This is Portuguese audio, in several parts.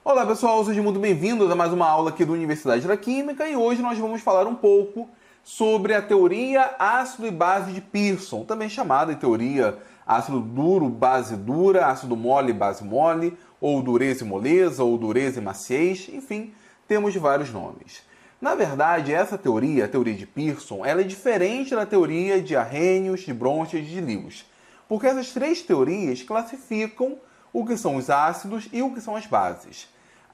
Olá pessoal, sejam muito bem-vindos a mais uma aula aqui da Universidade da Química e hoje nós vamos falar um pouco sobre a teoria ácido e base de Pearson, também chamada de teoria ácido duro, base dura, ácido mole, base mole, ou dureza e moleza, ou dureza e maciez, enfim, temos vários nomes. Na verdade, essa teoria, a teoria de Pearson, ela é diferente da teoria de Arrhenius, de Bronsted e de Lewis, porque essas três teorias classificam o que são os ácidos e o que são as bases.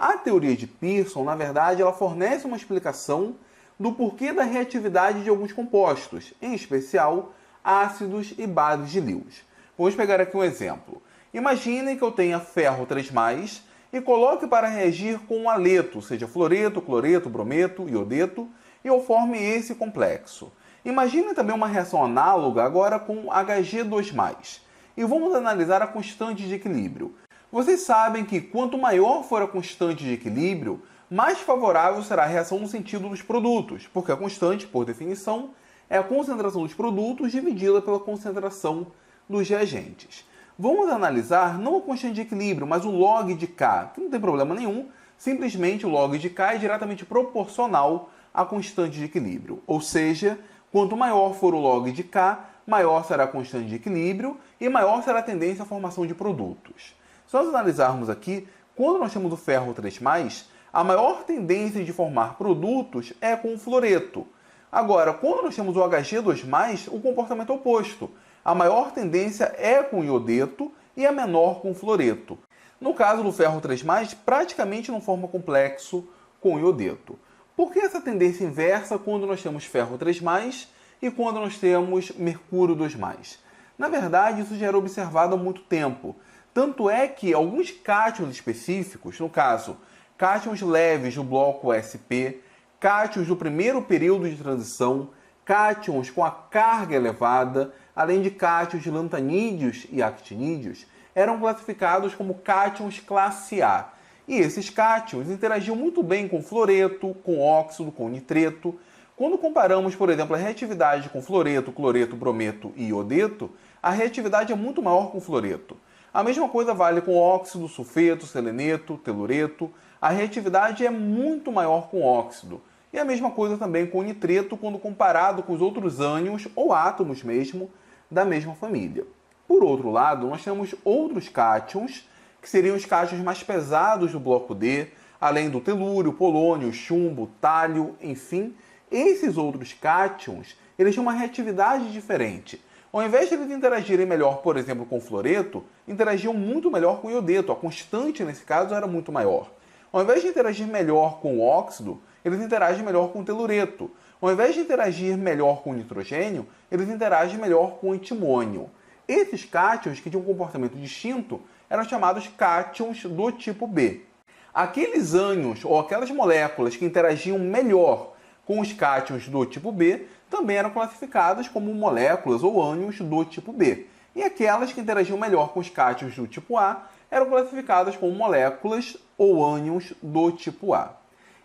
A teoria de Pearson, na verdade, ela fornece uma explicação do porquê da reatividade de alguns compostos, em especial ácidos e bases de Lewis. Vamos pegar aqui um exemplo. Imaginem que eu tenha ferro 3+, e coloque para reagir com um haleto, seja fluoreto, cloreto, brometo, iodeto, e eu forme esse complexo. Imagine também uma reação análoga agora com Hg2+. E vamos analisar a constante de equilíbrio. Vocês sabem que quanto maior for a constante de equilíbrio, mais favorável será a reação no sentido dos produtos, porque a constante, por definição, é a concentração dos produtos dividida pela concentração dos reagentes. Vamos analisar não a constante de equilíbrio, mas o log de K, que não tem problema nenhum, simplesmente o log de K é diretamente proporcional à constante de equilíbrio. Ou seja, quanto maior for o log de K, maior será a constante de equilíbrio e maior será a tendência à formação de produtos. Se nós analisarmos aqui, quando nós temos o ferro 3+, a maior tendência de formar produtos é com o fluoreto. Agora, quando nós temos o Hg2+, o comportamento é oposto. A maior tendência é com o iodeto e a menor com o fluoreto. No caso do ferro 3+, praticamente não forma complexo com o iodeto. Por que essa tendência inversa quando nós temos ferro 3+, e quando nós temos mercúrio 2+. Na verdade, isso já era observado há muito tempo. Tanto é que alguns cátions específicos, no caso, cátions leves do bloco sp, cátions do primeiro período de transição, cátions com a carga elevada, além de cátions de lantanídeos e actinídeos, eram classificados como cátions classe A. E esses cátions interagiam muito bem com fluoreto, com óxido, com nitreto. Quando comparamos, por exemplo, a reatividade com fluoreto, cloreto, brometo e iodeto, a reatividade é muito maior com fluoreto. A mesma coisa vale com óxido, sulfeto, seleneto, telureto. A reatividade é muito maior com óxido. E a mesma coisa também com nitreto quando comparado com os outros ânions ou átomos mesmo da mesma família. Por outro lado, nós temos outros cátions, que seriam os cátions mais pesados do bloco D, além do telúrio, polônio, chumbo, tálio, enfim. Esses outros cátions, eles têm uma reatividade diferente. Ao invés de eles interagirem melhor, por exemplo, com fluoreto, interagiam muito melhor com iodeto. A constante, nesse caso, era muito maior. Ao invés de interagir melhor com o óxido, eles interagem melhor com o telureto. Ao invés de interagir melhor com o nitrogênio, eles interagem melhor com o antimônio. Esses cátions, que tinham um comportamento distinto, eram chamados cátions do tipo B. Aqueles ânions ou aquelas moléculas que interagiam melhor com os cátions do tipo B também eram classificadas como moléculas ou ânions do tipo B. E aquelas que interagiam melhor com os cátions do tipo A eram classificadas como moléculas ou ânions do tipo A.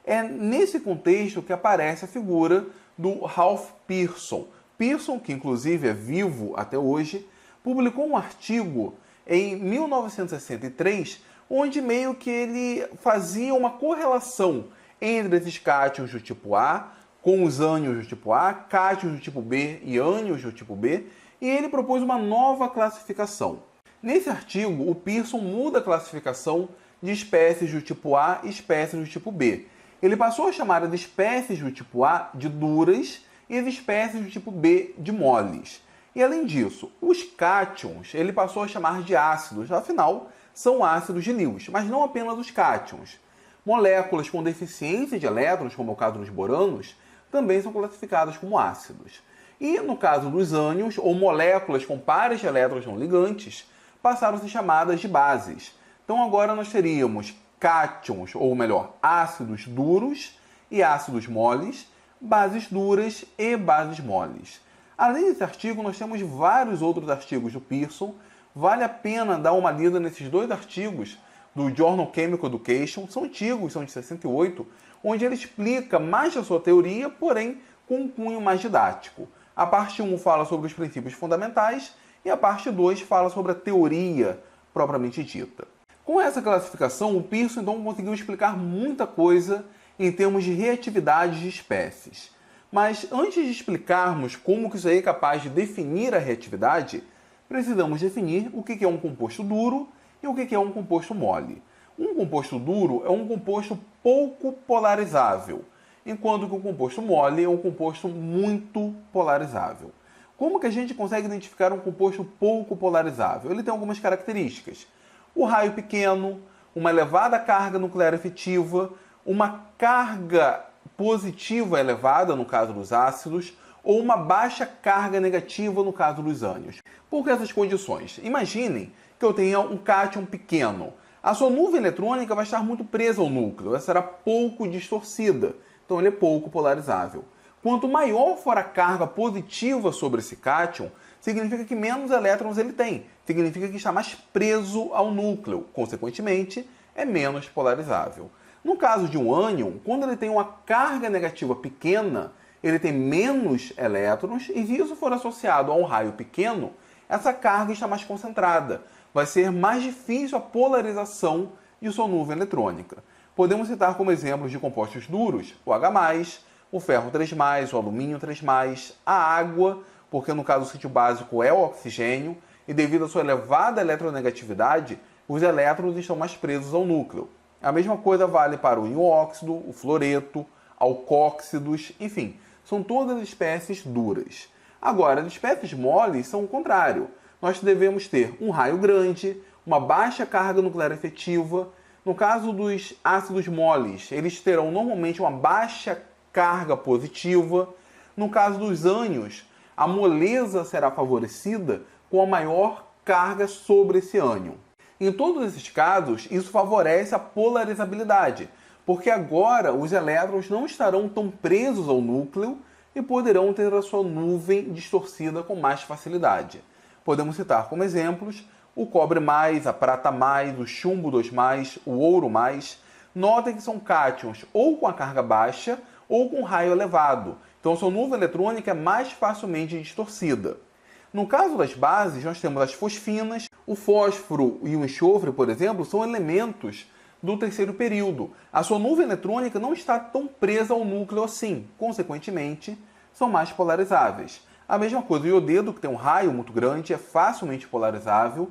É nesse contexto que aparece a figura do Ralph Pearson. Pearson, que inclusive é vivo até hoje, publicou um artigo em 1963, onde meio que ele fazia uma correlação entre esses cátions do tipo A com os ânions do tipo A, cátions do tipo B e ânions do tipo B, e ele propôs uma nova classificação. Nesse artigo, o Pearson muda a classificação de espécies do tipo A e espécies do tipo B. Ele passou a chamar as espécies do tipo A de duras e as espécies do tipo B de moles. E além disso, os cátions ele passou a chamar de ácidos, afinal, são ácidos de Lewis, mas não apenas os cátions. Moléculas com deficiência de elétrons, como é o caso dos boranos, também são classificadas como ácidos. E no caso dos ânions, ou moléculas com pares de elétrons não ligantes, passaram a ser chamadas de bases. Então agora nós teríamos cátions, ou melhor, ácidos duros e ácidos moles, bases duras e bases moles. Além desse artigo, nós temos vários outros artigos do Pearson. Vale a pena dar uma lida nesses dois artigos do Journal Chemical Education, são antigos, são de 68, onde ele explica mais a sua teoria, porém com um cunho mais didático. A parte 1 fala sobre os princípios fundamentais e a parte 2 fala sobre a teoria propriamente dita. Com essa classificação, o Pearson então conseguiu explicar muita coisa em termos de reatividade de espécies. Mas antes de explicarmos como que isso aí é capaz de definir a reatividade, precisamos definir o que é um composto duro e o que é um composto mole. Um composto duro é um composto pouco polarizável, enquanto que o composto mole é um composto muito polarizável. Como que a gente consegue identificar um composto pouco polarizável? Ele tem algumas características. O raio pequeno, uma elevada carga nuclear efetiva, uma carga positiva elevada, no caso dos ácidos, ou uma baixa carga negativa, no caso dos ânions. Por que essas condições? Imaginem que eu tenha um cátion pequeno. A sua nuvem eletrônica vai estar muito presa ao núcleo, ela será pouco distorcida, então ele é pouco polarizável. Quanto maior for a carga positiva sobre esse cátion, significa que menos elétrons ele tem, significa que está mais preso ao núcleo, consequentemente, é menos polarizável. No caso de um ânion, quando ele tem uma carga negativa pequena, ele tem menos elétrons, e se isso for associado a um raio pequeno, essa carga está mais concentrada. Vai ser mais difícil a polarização de sua nuvem eletrônica. Podemos citar como exemplos de compostos duros o H+, o ferro 3+, o alumínio 3+, a água, porque no caso o sítio básico é o oxigênio, e devido à sua elevada eletronegatividade, os elétrons estão mais presos ao núcleo. A mesma coisa vale para o ioóxido, o fluoreto, alcóxidos, enfim, são todas espécies duras. Agora, as espécies moles são o contrário. Nós devemos ter um raio grande, uma baixa carga nuclear efetiva. No caso dos ácidos moles, eles terão normalmente uma baixa carga positiva. No caso dos ânions, a moleza será favorecida com a maior carga sobre esse ânion. Em todos esses casos, isso favorece a polarizabilidade, porque agora os elétrons não estarão tão presos ao núcleo e poderão ter a sua nuvem distorcida com mais facilidade. Podemos citar como exemplos o cobre+, a prata+, o chumbo 2+, o ouro+. Notem que são cátions ou com a carga baixa ou com raio elevado, então sua nuvem eletrônica é mais facilmente distorcida. No caso das bases, nós temos as fosfinas, o fósforo e o enxofre, por exemplo, são elementos do terceiro período. A sua nuvem eletrônica não está tão presa ao núcleo assim, consequentemente, são mais polarizáveis. A mesma coisa, o iodeto, que tem um raio muito grande, é facilmente polarizável.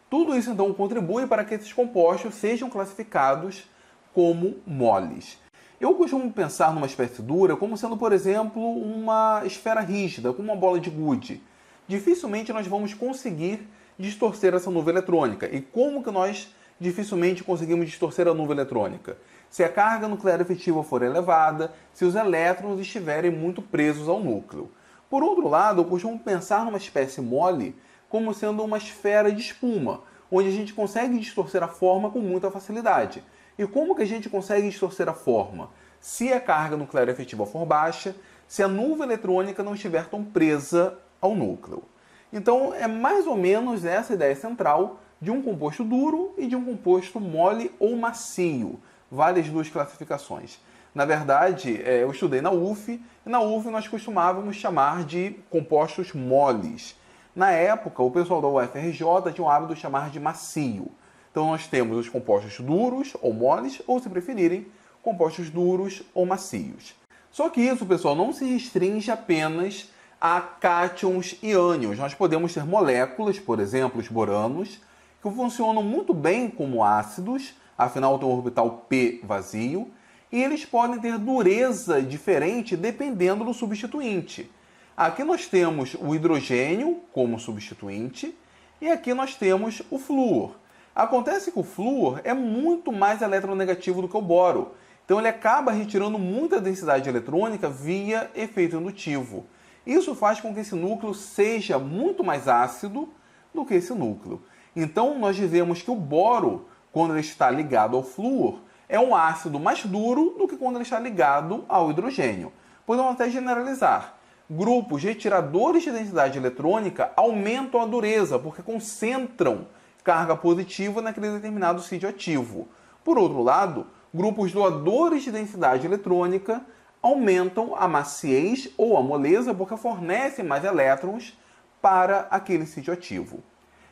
Tudo isso, então, contribui para que esses compostos sejam classificados como moles. Eu costumo pensar numa espécie dura como sendo, por exemplo, uma esfera rígida, como uma bola de gude. Dificilmente nós vamos conseguir distorcer essa nuvem eletrônica. E como que nós dificilmente conseguimos distorcer a nuvem eletrônica? Se a carga nuclear efetiva for elevada, se os elétrons estiverem muito presos ao núcleo. Por outro lado, eu costumo pensar numa espécie mole como sendo uma esfera de espuma, onde a gente consegue distorcer a forma com muita facilidade. E como que a gente consegue distorcer a forma? Se a carga nuclear efetiva for baixa, se a nuvem eletrônica não estiver tão presa ao núcleo. Então, é mais ou menos essa a ideia central de um composto duro e de um composto mole ou macio. Vale as duas classificações. Na verdade, eu estudei na UF, e na UF nós costumávamos chamar de compostos moles. Na época, o pessoal da UFRJ tinha o hábito de chamar de macio. Então, nós temos os compostos duros ou moles, ou, se preferirem, compostos duros ou macios. Só que isso, pessoal, não se restringe apenas a cátions e ânions. Nós podemos ter moléculas, por exemplo, os boranos, que funcionam muito bem como ácidos, afinal tem um orbital p vazio, e eles podem ter dureza diferente dependendo do substituinte. Aqui nós temos o hidrogênio como substituinte, e aqui nós temos o flúor. Acontece que o flúor é muito mais eletronegativo do que o boro, então ele acaba retirando muita densidade eletrônica via efeito indutivo. Isso faz com que esse núcleo seja muito mais ácido do que esse núcleo. Então, nós dizemos que o boro, quando ele está ligado ao flúor, é um ácido mais duro do que quando ele está ligado ao hidrogênio. Podemos até generalizar. Grupos retiradores de densidade eletrônica aumentam a dureza, porque concentram carga positiva naquele determinado sítio ativo. Por outro lado, grupos doadores de densidade eletrônica aumentam a maciez ou a moleza porque fornecem mais elétrons para aquele sítio ativo.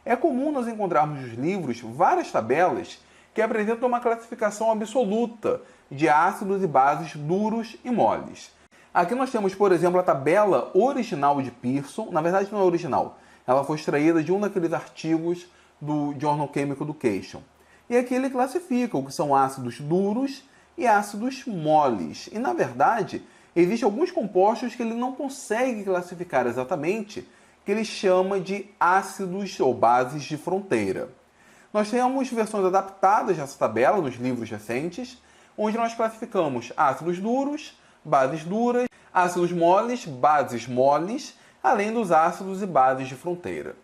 É comum nós encontrarmos nos livros várias tabelas que apresentam uma classificação absoluta de ácidos e bases duros e moles. Aqui nós temos, por exemplo, a tabela original de Pearson. Na verdade não é original, ela foi extraída de um daqueles artigos do Journal Chemical Education. E aqui ele classifica o que são ácidos duros e ácidos moles. E na verdade, existem alguns compostos que ele não consegue classificar exatamente, que ele chama de ácidos ou bases de fronteira. Nós temos versões adaptadas dessa tabela nos livros recentes, onde nós classificamos ácidos duros, bases duras, ácidos moles, bases moles, além dos ácidos e bases de fronteira.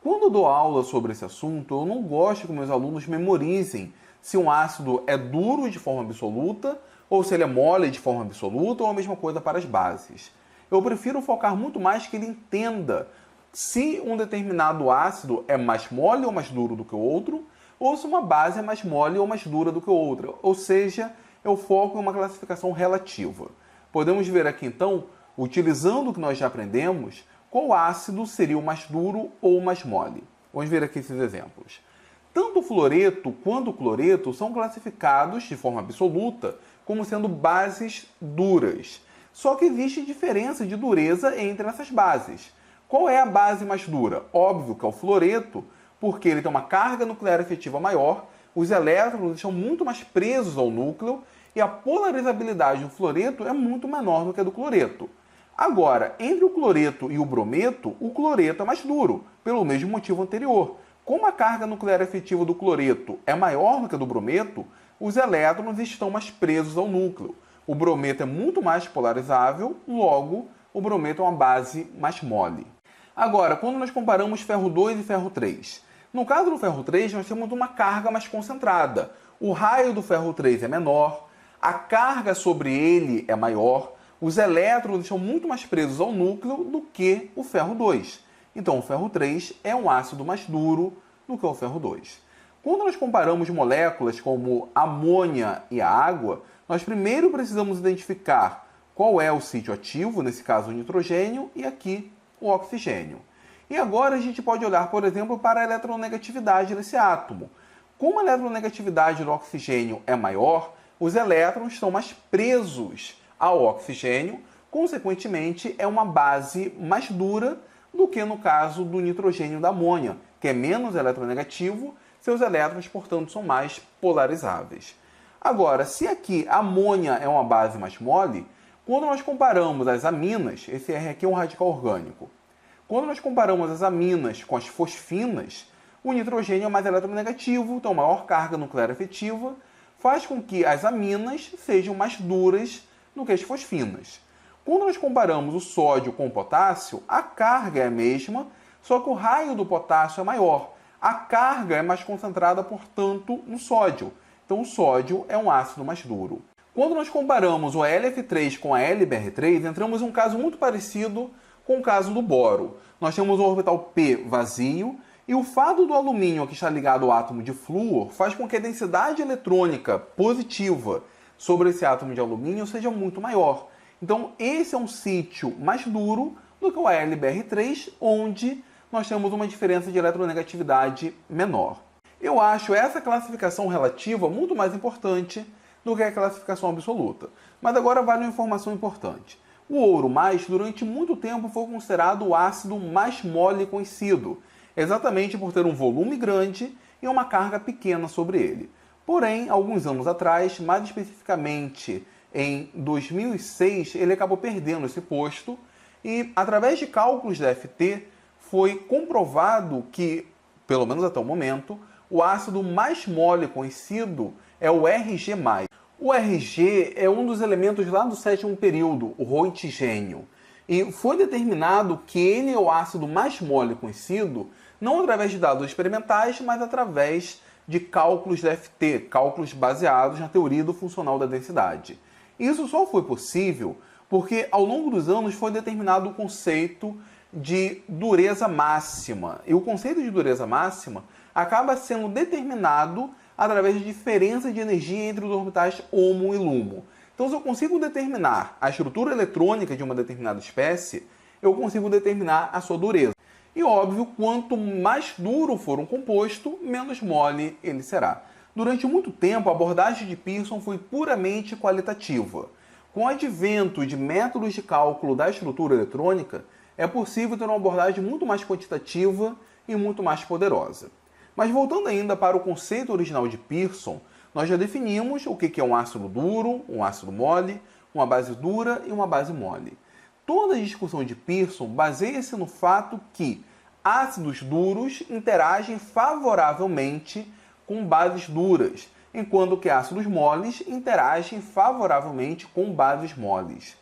Quando eu dou aula sobre esse assunto, eu não gosto que meus alunos memorizem se um ácido é duro de forma absoluta, ou se ele é mole de forma absoluta, ou a mesma coisa para as bases. Eu prefiro focar muito mais que ele entenda se um determinado ácido é mais mole ou mais duro do que o outro, ou se uma base é mais mole ou mais dura do que outra. Ou seja, eu foco em uma classificação relativa. Podemos ver aqui então, utilizando o que nós já aprendemos, qual ácido seria o mais duro ou o mais mole. Vamos ver aqui esses exemplos. Tanto o fluoreto quanto o cloreto são classificados de forma absoluta como sendo bases duras. Só que existe diferença de dureza entre essas bases. Qual é a base mais dura? Óbvio que é o fluoreto, porque ele tem uma carga nuclear efetiva maior, os elétrons estão muito mais presos ao núcleo e a polarizabilidade do fluoreto é muito menor do que a do cloreto. Agora, entre o cloreto e o brometo, o cloreto é mais duro, pelo mesmo motivo anterior. Como a carga nuclear efetiva do cloreto é maior do que a do brometo, os elétrons estão mais presos ao núcleo. O brometo é muito mais polarizável, logo, o brometo é uma base mais mole. Agora, quando nós comparamos ferro 2 e ferro 3, no caso do ferro 3, nós temos uma carga mais concentrada. O raio do ferro 3 é menor, a carga sobre ele é maior, os elétrons estão muito mais presos ao núcleo do que o ferro 2. Então, o ferro 3 é um ácido mais duro do que o ferro 2. Quando nós comparamos moléculas como amônia e a água, nós primeiro precisamos identificar qual é o sítio ativo, nesse caso o nitrogênio, e aqui o oxigênio. E agora a gente pode olhar, por exemplo, para a eletronegatividade desse átomo. Como a eletronegatividade do oxigênio é maior, os elétrons estão mais presos ao oxigênio, consequentemente é uma base mais dura do que no caso do nitrogênio da amônia, que é menos eletronegativo, seus elétrons, portanto, são mais polarizáveis. Agora, se aqui a amônia é uma base mais mole, quando nós comparamos as aminas, esse R aqui é um radical orgânico, quando nós comparamos as aminas com as fosfinas, o nitrogênio é mais eletronegativo, então maior carga nuclear efetiva, faz com que as aminas sejam mais duras do que as fosfinas. Quando nós comparamos o sódio com o potássio, a carga é a mesma, só que o raio do potássio é maior. A carga é mais concentrada, portanto, no sódio. Então o sódio é um ácido mais duro. Quando nós comparamos o LF3 com a LBr3, entramos em um caso muito parecido com o caso do boro. Nós temos o orbital P vazio e o fato do alumínio que está ligado ao átomo de flúor faz com que a densidade eletrônica positiva sobre esse átomo de alumínio seja muito maior. Então esse é um sítio mais duro do que o LBr3, onde nós temos uma diferença de eletronegatividade menor. Eu acho essa classificação relativa muito mais importante do que a classificação absoluta. Mas agora vale uma informação importante. O ouro mais, durante muito tempo, foi considerado o ácido mais mole conhecido, exatamente por ter um volume grande e uma carga pequena sobre ele. Porém, alguns anos atrás, mais especificamente em 2006, ele acabou perdendo esse posto e, através de cálculos da FT, foi comprovado que, pelo menos até o momento, o ácido mais mole conhecido é o Rg+. O Rg é um dos elementos lá do sétimo período, o roentigênio. E foi determinado que ele é o ácido mais mole conhecido, não através de dados experimentais, mas através de cálculos da FT, cálculos baseados na teoria do funcional da densidade. Isso só foi possível porque, ao longo dos anos, foi determinado o conceito de dureza máxima. E o conceito de dureza máxima acaba sendo determinado através de diferença de energia entre os orbitais HOMO e LUMO. Então, se eu consigo determinar a estrutura eletrônica de uma determinada espécie, eu consigo determinar a sua dureza. E, óbvio, quanto mais duro for um composto, menos mole ele será. Durante muito tempo, a abordagem de Pearson foi puramente qualitativa. Com o advento de métodos de cálculo da estrutura eletrônica, é possível ter uma abordagem muito mais quantitativa e muito mais poderosa. Mas voltando ainda para o conceito original de Pearson, nós já definimos o que é um ácido duro, um ácido mole, uma base dura e uma base mole. Toda a discussão de Pearson baseia-se no fato que ácidos duros interagem favoravelmente com bases duras, enquanto que ácidos moles interagem favoravelmente com bases moles.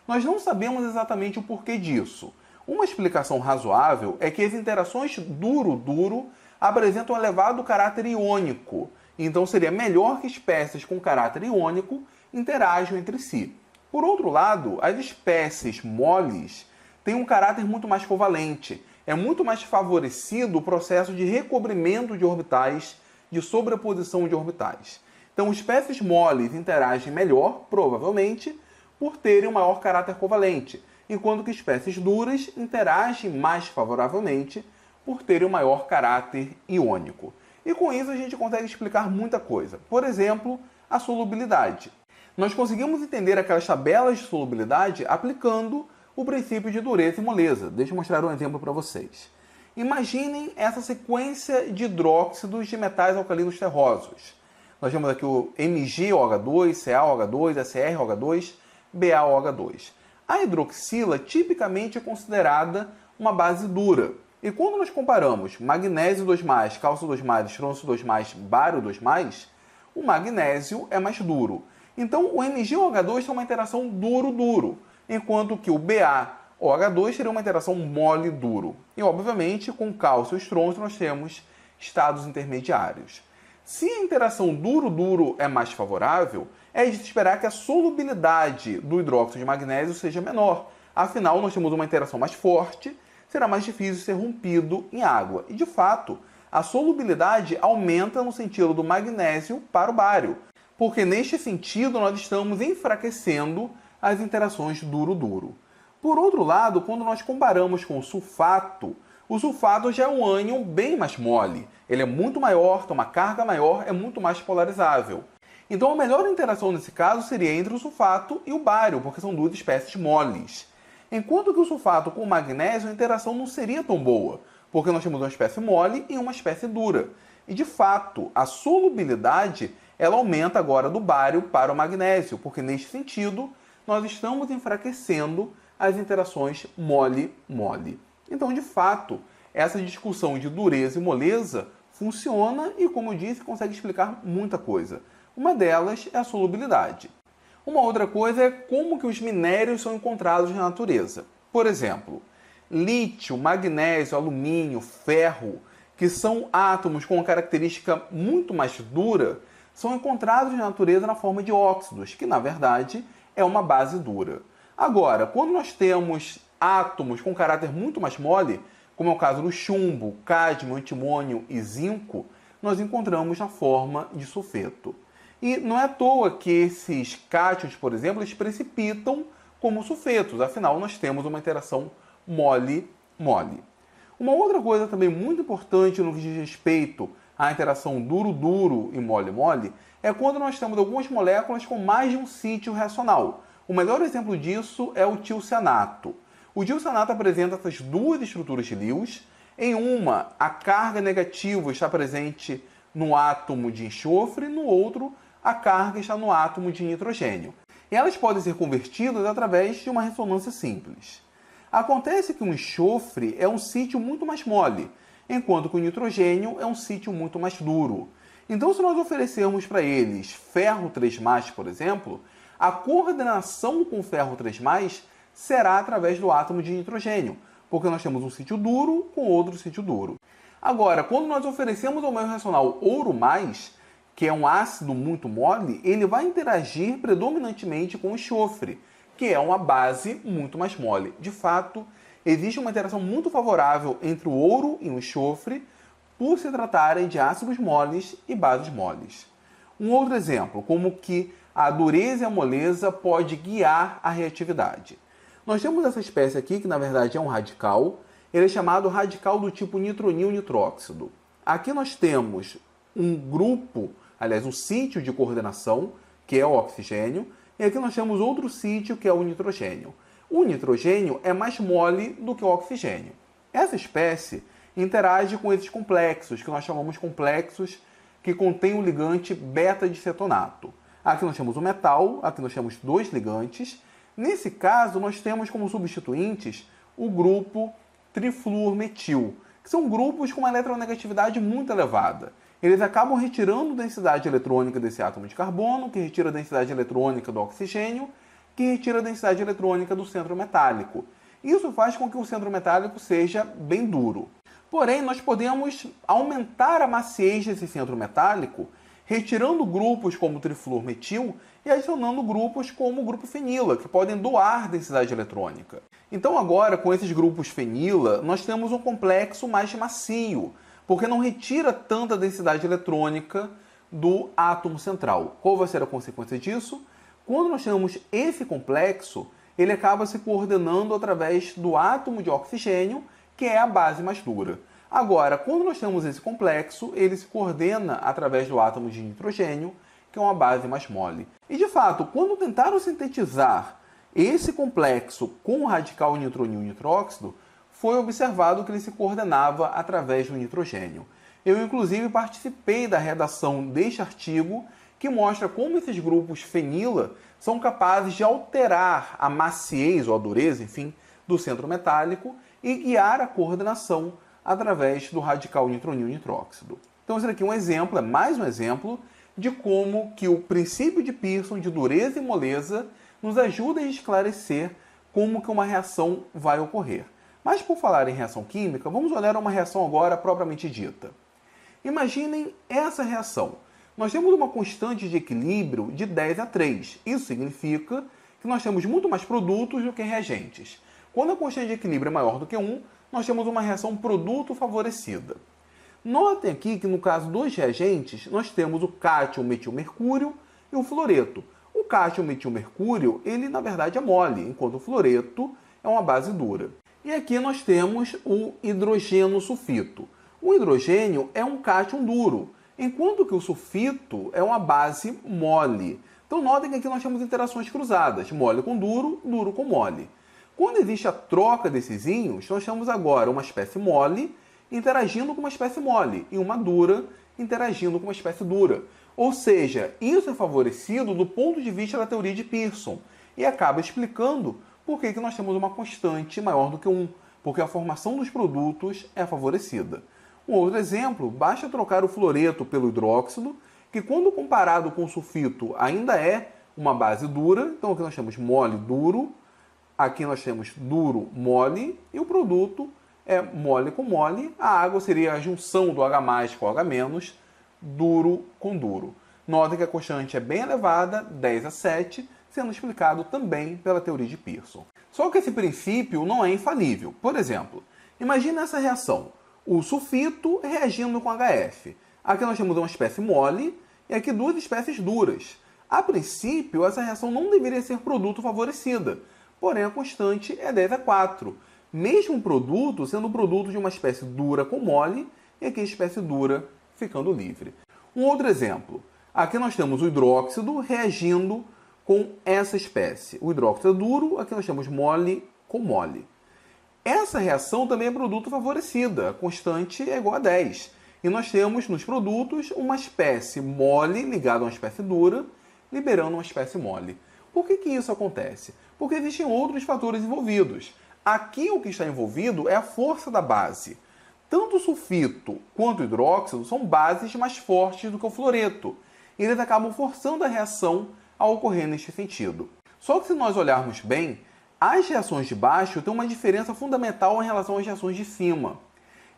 Nós não sabemos exatamente o porquê disso. Uma explicação razoável é que as interações duro-duro apresentam um elevado caráter iônico, então seria melhor que espécies com caráter iônico interajam entre si. Por outro lado, as espécies moles têm um caráter muito mais covalente, é muito mais favorecido o processo de recobrimento de orbitais, de sobreposição de orbitais. Então, espécies moles interagem melhor, provavelmente, por terem um maior caráter covalente, enquanto que espécies duras interagem mais favoravelmente por terem um maior caráter iônico. E com isso a gente consegue explicar muita coisa. Por exemplo, a solubilidade. Nós conseguimos entender aquelas tabelas de solubilidade aplicando o princípio de dureza e moleza. Deixa eu mostrar um exemplo para vocês. Imaginem essa sequência de hidróxidos de metais alcalinos terrosos. Nós temos aqui o MgOH2, CaOH2, SrOH2, BaOH2. A hidroxila tipicamente é considerada uma base dura. E quando nós comparamos magnésio 2+, cálcio 2+, estrôncio 2+, bário 2+, o magnésio é mais duro. Então o MgOH2 tem uma interação duro-duro, enquanto que o BaOH2 teria uma interação mole-duro. E obviamente com cálcio e estrôncio nós temos estados intermediários. Se a interação duro-duro é mais favorável, é de se esperar que a solubilidade do hidróxido de magnésio seja menor. Afinal, nós temos uma interação mais forte, será mais difícil ser rompido em água. E, de fato, a solubilidade aumenta no sentido do magnésio para o bário, porque neste sentido nós estamos enfraquecendo as interações duro-duro. Por outro lado, quando nós comparamos com o sulfato já é um ânion bem mais mole. Ele é muito maior, tem uma carga maior, é muito mais polarizável. Então a melhor interação nesse caso seria entre o sulfato e o bário, porque são duas espécies moles. Enquanto que o sulfato com o magnésio, a interação não seria tão boa, porque nós temos uma espécie mole e uma espécie dura. E de fato, a solubilidade ela aumenta agora do bário para o magnésio, porque neste sentido nós estamos enfraquecendo as interações mole-mole. Então, de fato, essa discussão de dureza e moleza funciona e, como eu disse, consegue explicar muita coisa. Uma delas é a solubilidade. Uma outra coisa é como que os minérios são encontrados na natureza. Por exemplo, lítio, magnésio, alumínio, ferro, que são átomos com uma característica muito mais dura, são encontrados na natureza na forma de óxidos, que na verdade é uma base dura. Agora, quando nós temos átomos com caráter muito mais mole, como é o caso do chumbo, cádmio, antimônio e zinco, nós encontramos na forma de sulfeto. E não é à toa que esses cátions, por exemplo, eles precipitam como sulfetos, afinal nós temos uma interação mole-mole. Uma outra coisa também muito importante no que diz respeito à interação duro-duro e mole-mole é quando nós temos algumas moléculas com mais de um sítio reacional. O melhor exemplo disso é o tiocianato. O tiocianato apresenta essas duas estruturas de Lewis. Em uma, a carga negativa está presente no átomo de enxofre, no outro, a carga está no átomo de nitrogênio. E elas podem ser convertidas através de uma ressonância simples. Acontece que o enxofre é um sítio muito mais mole, enquanto que o nitrogênio é um sítio muito mais duro. Então, se nós oferecermos para eles ferro 3+, por exemplo, a coordenação com ferro 3+, será através do átomo de nitrogênio, porque nós temos um sítio duro com outro sítio duro. Agora, quando nós oferecemos ao meio reacional ouro+, que é um ácido muito mole, ele vai interagir predominantemente com o enxofre, que é uma base muito mais mole. De fato, existe uma interação muito favorável entre o ouro e o enxofre, por se tratarem de ácidos moles e bases moles. Um outro exemplo, como que a dureza e a moleza pode guiar a reatividade. Nós temos essa espécie aqui, que na verdade é um radical. Ele é chamado radical do tipo nitronil nitróxido. Aqui nós temos um grupo aliás, um sítio de coordenação, que é o oxigênio, e aqui nós temos outro sítio, que é o nitrogênio. O nitrogênio é mais mole do que o oxigênio. Essa espécie interage com esses complexos, que nós chamamos complexos que contêm o ligante beta de cetonato. Aqui nós temos o metal, aqui nós temos dois ligantes. Nesse caso, nós temos como substituintes o grupo trifluormetil, que são grupos com uma eletronegatividade muito elevada. Eles acabam retirando densidade eletrônica desse átomo de carbono, que retira a densidade eletrônica do oxigênio, que retira a densidade eletrônica do centro metálico. Isso faz com que o centro metálico seja bem duro. Porém, nós podemos aumentar a maciez desse centro metálico, retirando grupos como o trifluormetil e adicionando grupos como o grupo fenila, que podem doar densidade eletrônica. Então agora, com esses grupos fenila, nós temos um complexo mais macio, porque não retira tanta densidade eletrônica do átomo central. Qual vai ser a consequência disso? Quando nós temos esse complexo, ele acaba se coordenando através do átomo de oxigênio, que é a base mais dura. Agora, quando nós temos esse complexo, ele se coordena através do átomo de nitrogênio, que é uma base mais mole. E, de fato, quando tentaram sintetizar esse complexo com o radical nitronil nitróxido, foi observado que ele se coordenava através do nitrogênio. Eu, inclusive, participei da redação deste artigo, que mostra como esses grupos fenila são capazes de alterar a maciez ou a dureza, enfim, do centro metálico e guiar a coordenação através do radical nitronil nitróxido. Então esse aqui é um exemplo, é mais um exemplo de como que o princípio de Pearson de dureza e moleza nos ajuda a esclarecer como que uma reação vai ocorrer. Mas por falar em reação química, vamos olhar uma reação agora propriamente dita. Imaginem essa reação. Nós temos uma constante de equilíbrio de 10:3. Isso significa que nós temos muito mais produtos do que reagentes. Quando a constante de equilíbrio é maior do que 1, nós temos uma reação produto favorecida. Notem aqui que no caso dos reagentes, nós temos o cátion metilmercúrio e o fluoreto. O cátion metilmercúrio, ele na verdade é mole, enquanto o fluoreto é uma base dura. E aqui nós temos o hidrogênio sulfito. O hidrogênio é um cátion duro, enquanto que o sulfito é uma base mole. Então notem que aqui nós temos interações cruzadas, mole com duro, duro com mole. Quando existe a troca desses íons, nós temos agora uma espécie mole interagindo com uma espécie mole e uma dura interagindo com uma espécie dura. Ou seja, isso é favorecido do ponto de vista da teoria de Pearson e acaba explicando por que nós temos uma constante maior do que 1, porque a formação dos produtos é favorecida. Um outro exemplo, basta trocar o fluoreto pelo hidróxido, que quando comparado com o sulfito ainda é uma base dura. Então aqui nós temos mole duro, aqui nós temos duro mole e o produto é mole com mole. A água seria a junção do H+ com H-, duro com duro. Notem que a constante é bem elevada, 10:7, sendo explicado também pela teoria de Pearson. Só que esse princípio não é infalível. Por exemplo, imagine essa reação. O sulfito reagindo com HF. Aqui nós temos uma espécie mole e aqui duas espécies duras. A princípio, essa reação não deveria ser produto favorecida, porém a constante é 10:4. Mesmo o produto sendo produto de uma espécie dura com mole e aqui a espécie dura ficando livre. Um outro exemplo. Aqui nós temos o hidróxido reagindo com essa espécie. O hidróxido é duro, aqui nós temos mole com mole. Essa reação também é produto favorecida, a constante é igual a 10. E nós temos nos produtos uma espécie mole ligada a uma espécie dura, liberando uma espécie mole. Por que isso acontece? Porque existem outros fatores envolvidos. Aqui o que está envolvido é a força da base. Tanto o sulfito quanto o hidróxido são bases mais fortes do que o fluoreto. E eles acabam forçando a reação a ocorrer neste sentido. Só que se nós olharmos bem, as reações de baixo têm uma diferença fundamental em relação às reações de cima.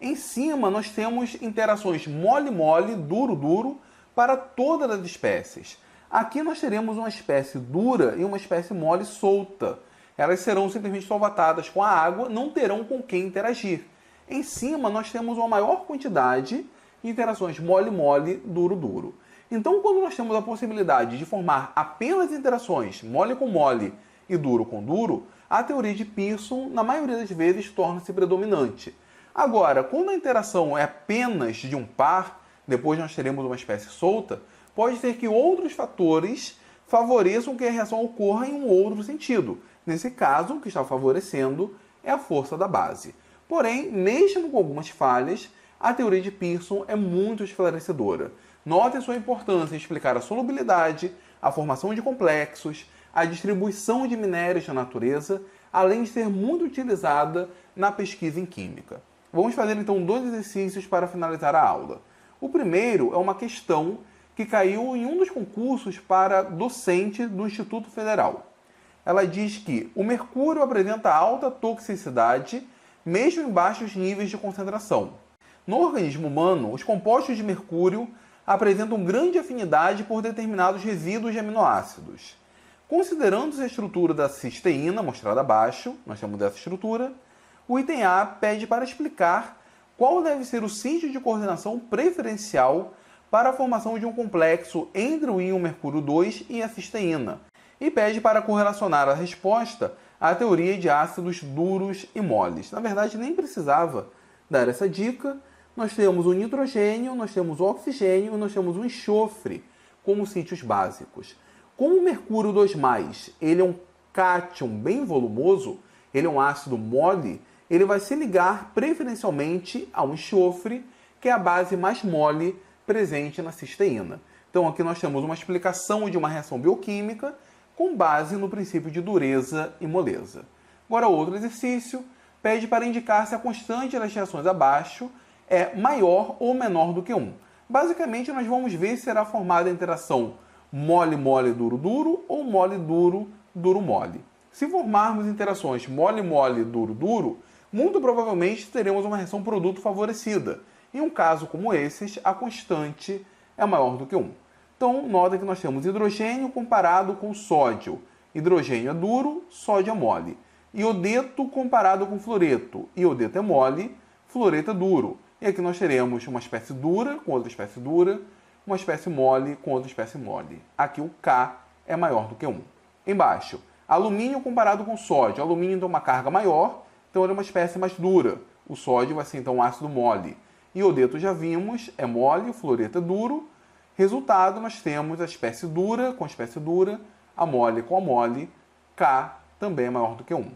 Em cima, nós temos interações mole-mole, duro-duro, para todas as espécies. Aqui nós teremos uma espécie dura e uma espécie mole solta. Elas serão simplesmente solvatadas com a água, não terão com quem interagir. Em cima, nós temos uma maior quantidade de interações mole-mole, duro-duro. Então, quando nós temos a possibilidade de formar apenas interações mole com mole e duro com duro, a teoria de Pearson, na maioria das vezes, torna-se predominante. Agora, quando a interação é apenas de um par, depois nós teremos uma espécie solta, pode ser que outros fatores favoreçam que a reação ocorra em um outro sentido. Nesse caso, o que está favorecendo é a força da base. Porém, mesmo com algumas falhas, a teoria de Pearson é muito esclarecedora. Note sua importância em explicar a solubilidade, a formação de complexos, a distribuição de minérios na natureza, além de ser muito utilizada na pesquisa em química. Vamos fazer então 2 exercícios para finalizar a aula. O primeiro é uma questão que caiu em um dos concursos para docente do Instituto Federal. Ela diz que o mercúrio apresenta alta toxicidade, mesmo em baixos níveis de concentração. No organismo humano, os compostos de mercúrio apresentam grande afinidade por determinados resíduos de aminoácidos. Considerando a estrutura da cisteína, mostrada abaixo, nós temos essa estrutura, o item A pede para explicar qual deve ser o sítio de coordenação preferencial para a formação de um complexo entre o íon mercúrio 2 e a cisteína, e pede para correlacionar a resposta à teoria de ácidos duros e moles. Na verdade, nem precisava dar essa dica. Nós temos o nitrogênio, nós temos o oxigênio e nós temos o enxofre como sítios básicos. Como o mercúrio 2+, ele é um cátion bem volumoso, ele é um ácido mole, ele vai se ligar preferencialmente ao enxofre, que é a base mais mole presente na cisteína. Então aqui nós temos uma explicação de uma reação bioquímica com base no princípio de dureza e moleza. Agora outro exercício pede para indicar se a constante das reações abaixo é maior ou menor do que 1. Basicamente nós vamos ver se será formada a interação mole-mole, duro-duro ou mole-duro, duro-mole. Se formarmos interações mole-mole, duro-duro, muito provavelmente teremos uma reação produto favorecida. Em um caso como esses, a constante é maior do que 1. Então, nota que nós temos hidrogênio comparado com sódio. Hidrogênio é duro, sódio é mole. Iodeto comparado com fluoreto. Iodeto é mole, fluoreto é duro. E aqui nós teremos uma espécie dura com outra espécie dura, uma espécie mole com outra espécie mole. Aqui o K é maior do que 1. Embaixo, alumínio comparado com sódio. Alumínio tem uma carga maior, então ele é uma espécie mais dura. O sódio vai ser então um ácido mole. Iodeto já vimos, é mole, o fluoreto é duro. Resultado, nós temos a espécie dura com a espécie dura, a mole com a mole, K também é maior do que 1.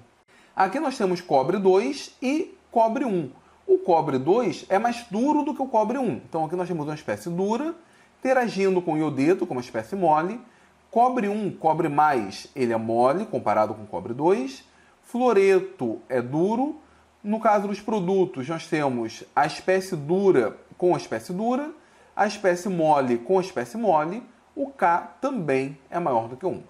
Aqui nós temos cobre 2 e cobre 1. O cobre 2 é mais duro do que o cobre 1. Então aqui nós temos uma espécie dura, interagindo com o iodeto, como uma espécie mole. Cobre 1, cobre mais, ele é mole, comparado com cobre 2. Fluoreto é duro. No caso dos produtos, nós temos a espécie dura com a espécie dura, a espécie mole com a espécie mole. O K também é maior do que 1.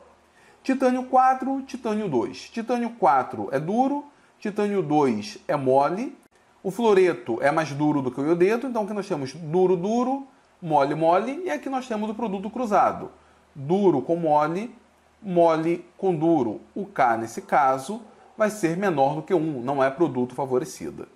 Titânio 4, titânio 2. Titânio 4 é duro, titânio 2 é mole. O fluoreto é mais duro do que o iodeto, então aqui nós temos duro, duro, mole, mole, e aqui nós temos o produto cruzado. Duro com mole, mole com duro. O K, nesse caso, vai ser menor do que 1, não é produto favorecida.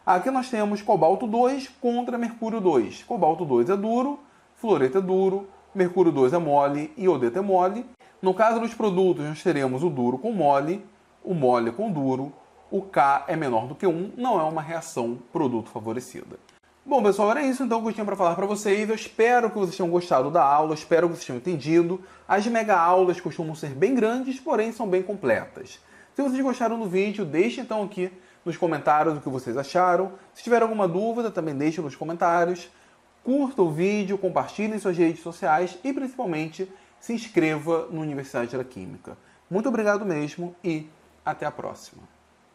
Aqui nós temos cobalto 2 contra mercúrio 2. Cobalto 2 é duro, fluoreto é duro, mercúrio 2 é mole, iodeto é mole. No caso dos produtos, nós teremos o duro com mole, o mole com duro. O K é menor do que 1, não é uma reação produto favorecida. Bom, pessoal, era isso então que eu tinha para falar para vocês. Eu espero que vocês tenham gostado da aula, espero que vocês tenham entendido. As mega aulas costumam ser bem grandes, porém são bem completas. Se vocês gostaram do vídeo, deixem então aqui nos comentários o que vocês acharam. Se tiver alguma dúvida, também deixem nos comentários. Curta o vídeo, compartilhe em suas redes sociais e, principalmente, se inscreva no Universidade da Química. Muito obrigado mesmo e até a próxima.